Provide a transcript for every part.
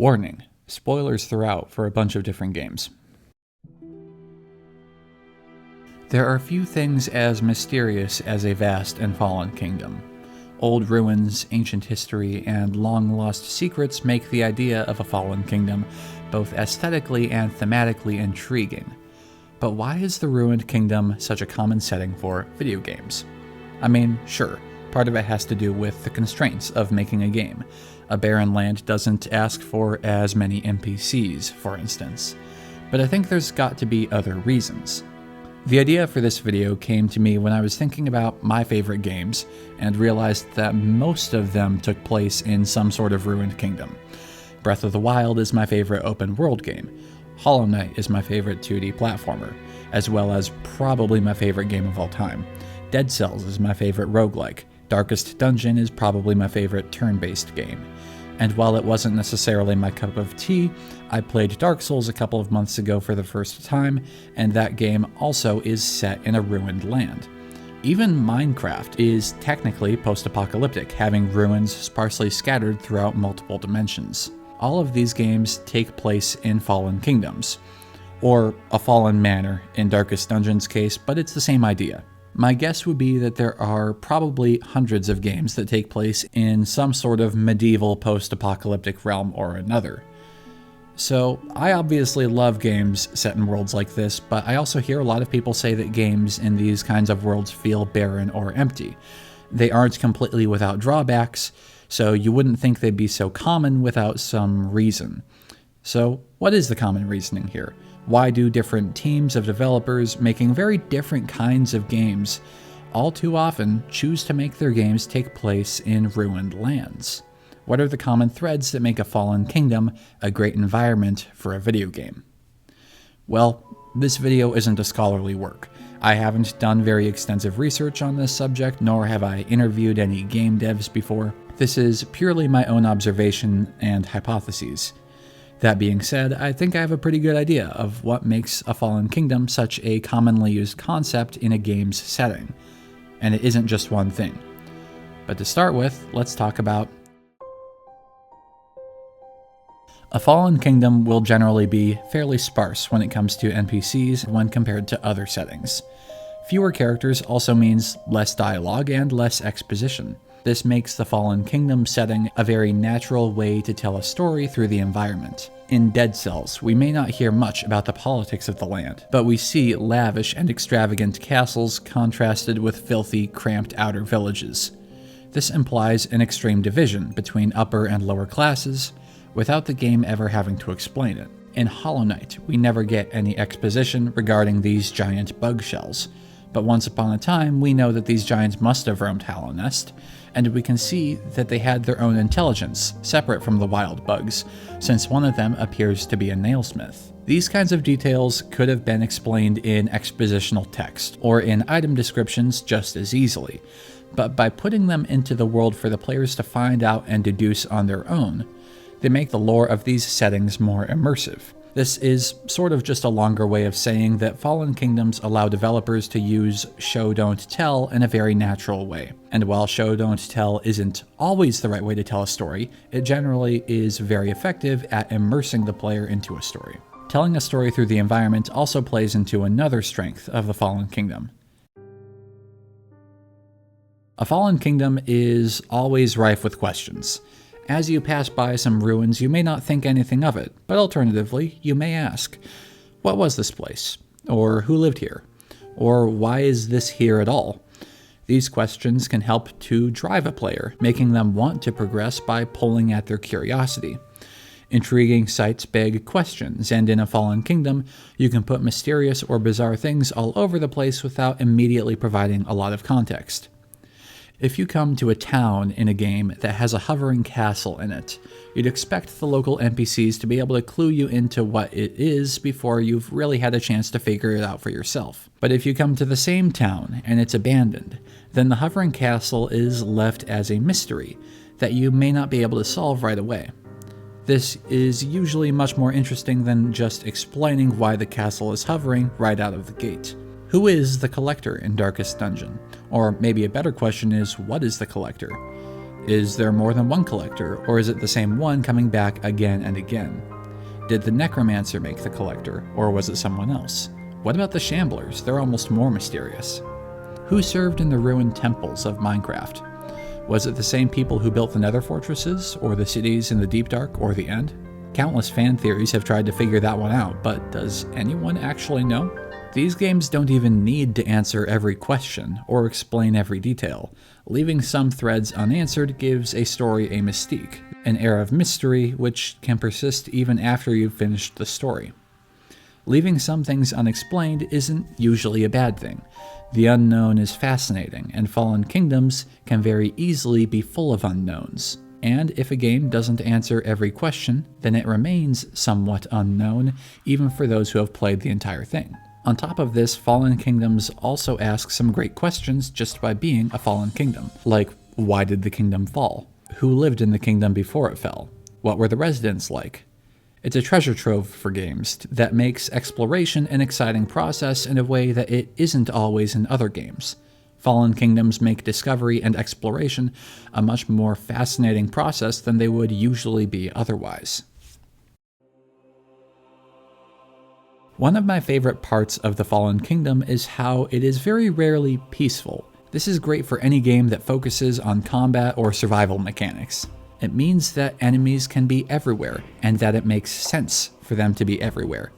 Warning, spoilers throughout for a bunch of different games. There are few things as mysterious as a vast and fallen kingdom. Old ruins, ancient history, and long-lost secrets make the idea of a fallen kingdom both aesthetically and thematically intriguing. But why is the ruined kingdom such a common setting for video games? I mean, sure, part of it has to do with the constraints of making a game. A barren land doesn't ask for as many NPCs, for instance. But I think there's got to be other reasons. The idea for this video came to me when I was thinking about my favorite games and realized that most of them took place in some sort of ruined kingdom. Breath of the Wild is my favorite open world game. Hollow Knight is my favorite 2D platformer, as well as probably my favorite game of all time. Dead Cells is my favorite roguelike. Darkest Dungeon is probably my favorite turn-based game. And while it wasn't necessarily my cup of tea, I played Dark Souls a couple of months ago for the first time, and that game also is set in a ruined land. Even Minecraft is technically post-apocalyptic, having ruins sparsely scattered throughout multiple dimensions. All of these games take place in fallen kingdoms, or a fallen manor in Darkest Dungeon's case, but it's the same idea. My guess would be that there are probably hundreds of games that take place in some sort of medieval post-apocalyptic realm or another. So, I obviously love games set in worlds like this, but I also hear a lot of people say that games in these kinds of worlds feel barren or empty. They aren't completely without drawbacks, so you wouldn't think they'd be so common without some reason. So, what is the common reasoning here? Why do different teams of developers making very different kinds of games all too often choose to make their games take place in ruined lands? What are the common threads that make a fallen kingdom a great environment for a video game? Well, this video isn't a scholarly work. I haven't done very extensive research on this subject, nor have I interviewed any game devs before. This is purely my own observation and hypotheses. That being said, I think I have a pretty good idea of what makes a fallen kingdom such a commonly used concept in a game's setting. And it isn't just one thing. But to start with, let's talk about a fallen kingdom will generally be fairly sparse when it comes to NPCs when compared to other settings. Fewer characters also means less dialogue and less exposition. This makes the Fallen Kingdom setting a very natural way to tell a story through the environment. In Dead Cells, we may not hear much about the politics of the land, but we see lavish and extravagant castles contrasted with filthy, cramped outer villages. This implies an extreme division between upper and lower classes, without the game ever having to explain it. In Hollow Knight, we never get any exposition regarding these giant bug shells, but once upon a time we know that these giants must have roamed Hallownest, and we can see that they had their own intelligence, separate from the wild bugs, since one of them appears to be a nailsmith. These kinds of details could have been explained in expositional text, or in item descriptions just as easily, but by putting them into the world for the players to find out and deduce on their own, they make the lore of these settings more immersive. This is sort of just a longer way of saying that Fallen Kingdoms allow developers to use show don't tell in a very natural way. And while show don't tell isn't always the right way to tell a story, it generally is very effective at immersing the player into a story. Telling a story through the environment also plays into another strength of the Fallen Kingdom. A Fallen Kingdom is always rife with questions. As you pass by some ruins, you may not think anything of it, but alternatively, you may ask, what was this place? Or who lived here? Or why is this here at all? These questions can help to drive a player, making them want to progress by pulling at their curiosity. Intriguing sights beg questions, and in a Fallen Kingdom, you can put mysterious or bizarre things all over the place without immediately providing a lot of context. If you come to a town in a game that has a hovering castle in it, you'd expect the local NPCs to be able to clue you into what it is before you've really had a chance to figure it out for yourself. But if you come to the same town and it's abandoned, then the hovering castle is left as a mystery that you may not be able to solve right away. This is usually much more interesting than just explaining why the castle is hovering right out of the gate. Who is the Collector in Darkest Dungeon? Or maybe a better question is, what is the Collector? Is there more than one collector, or is it the same one coming back again and again? Did the necromancer make the collector, or was it someone else? What about the shamblers? They're almost more mysterious. Who served in the ruined temples of Minecraft? Was it the same people who built the nether fortresses, or the cities in the Deep Dark, or the End? Countless fan theories have tried to figure that one out, but does anyone actually know? These games don't even need to answer every question or explain every detail. Leaving some threads unanswered gives a story a mystique, an air of mystery which can persist even after you've finished the story. Leaving some things unexplained isn't usually a bad thing. The unknown is fascinating, and Fallen Kingdoms can very easily be full of unknowns. And if a game doesn't answer every question, then it remains somewhat unknown, even for those who have played the entire thing. On top of this, Fallen Kingdoms also ask some great questions just by being a Fallen Kingdom, like why did the kingdom fall? Who lived in the kingdom before it fell? What were the residents like? It's a treasure trove for games that makes exploration an exciting process in a way that it isn't always in other games. Fallen Kingdoms make discovery and exploration a much more fascinating process than they would usually be otherwise. One of my favorite parts of the Fallen Kingdom is how it is very rarely peaceful. This is great for any game that focuses on combat or survival mechanics. It means that enemies can be everywhere, and that it makes sense for them to be everywhere.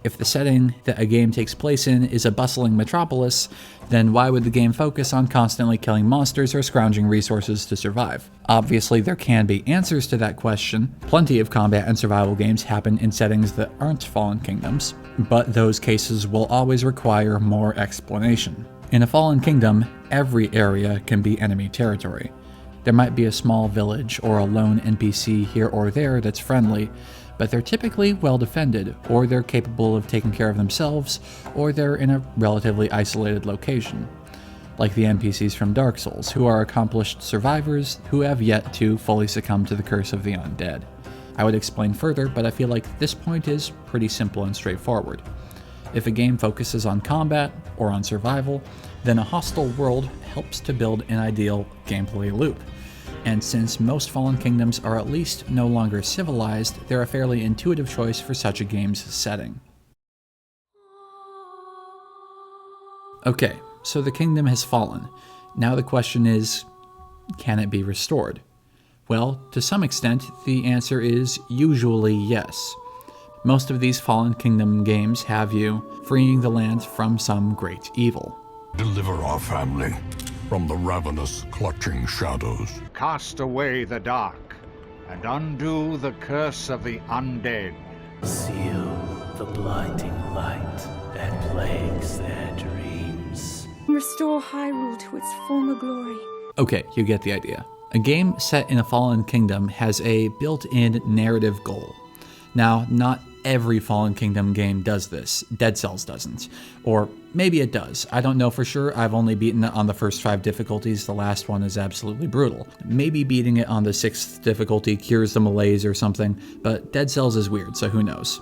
If the setting that a game takes place in is a bustling metropolis, then why would the game focus on constantly killing monsters or scrounging resources to survive? Obviously, there can be answers to that question. Plenty of combat and survival games happen in settings that aren't Fallen Kingdoms, but those cases will always require more explanation. In a Fallen Kingdom, every area can be enemy territory. There might be a small village or a lone NPC here or there that's friendly, but they're typically well defended, or they're capable of taking care of themselves, or they're in a relatively isolated location. Like the NPCs from Dark Souls, who are accomplished survivors who have yet to fully succumb to the curse of the undead. I would explain further, but I feel like this point is pretty simple and straightforward. If a game focuses on combat or on survival, then a hostile world helps to build an ideal gameplay loop. And since most Fallen Kingdoms are at least no longer civilized, they're a fairly intuitive choice for such a game's setting. Okay, so the kingdom has fallen. Now the question is, can it be restored? Well, to some extent, the answer is usually yes. Most of these Fallen Kingdom games have you freeing the land from some great evil. Deliver our family from the ravenous, clutching shadows. Cast away the dark, and undo the curse of the undead. Seal the blinding light that plagues their dreams. Restore Hyrule to its former glory. Okay, you get the idea. A game set in a Fallen Kingdom has a built-in narrative goal. Now, not every Fallen Kingdom game does this. Dead Cells doesn't. Or maybe it does. I don't know for sure. I've only beaten it on the first 5 difficulties. The last one is absolutely brutal. Maybe beating it on the 6th difficulty cures the malaise or something, but Dead Cells is weird, so who knows.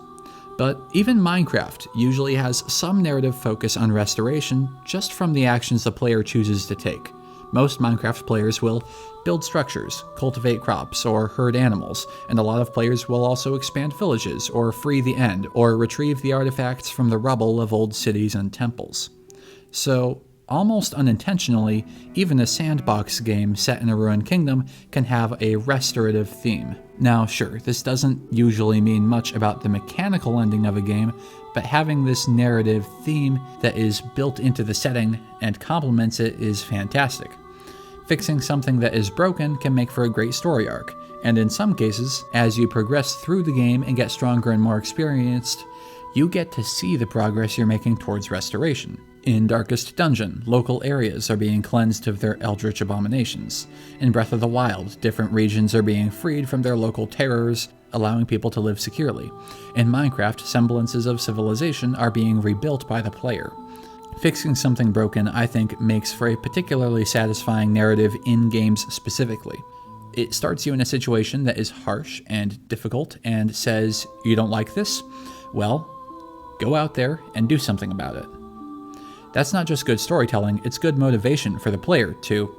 But even Minecraft usually has some narrative focus on restoration just from the actions the player chooses to take. Most Minecraft players will build structures, cultivate crops, or herd animals, and a lot of players will also expand villages, or free the End, or retrieve the artifacts from the rubble of old cities and temples. So, almost unintentionally, even a sandbox game set in a ruined kingdom can have a restorative theme. Now sure, this doesn't usually mean much about the mechanical ending of a game, but having this narrative theme that is built into the setting and complements it is fantastic. Fixing something that is broken can make for a great story arc, and in some cases, as you progress through the game and get stronger and more experienced, you get to see the progress you're making towards restoration. In Darkest Dungeon, local areas are being cleansed of their eldritch abominations. In Breath of the Wild, different regions are being freed from their local terrors, allowing people to live securely. In Minecraft, semblances of civilization are being rebuilt by the player. Fixing something broken, I think, makes for a particularly satisfying narrative in games specifically. It starts you in a situation that is harsh and difficult and says, you don't like this? Well, go out there and do something about it. That's not just good storytelling, it's good motivation for the player to,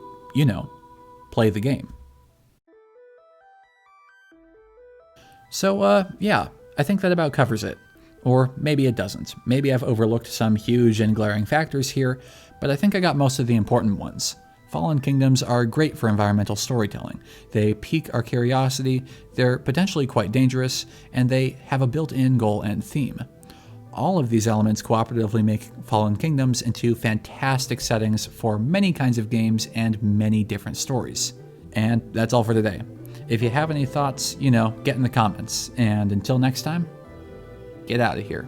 play the game. So, yeah, I think that about covers it. Or maybe it doesn't. Maybe I've overlooked some huge and glaring factors here, but I think I got most of the important ones. Fallen Kingdoms are great for environmental storytelling. They pique our curiosity, they're potentially quite dangerous, and they have a built-in goal and theme. All of these elements cooperatively make Fallen Kingdoms into fantastic settings for many kinds of games and many different stories. And that's all for today. If you have any thoughts, get in the comments. And until next time, get out of here.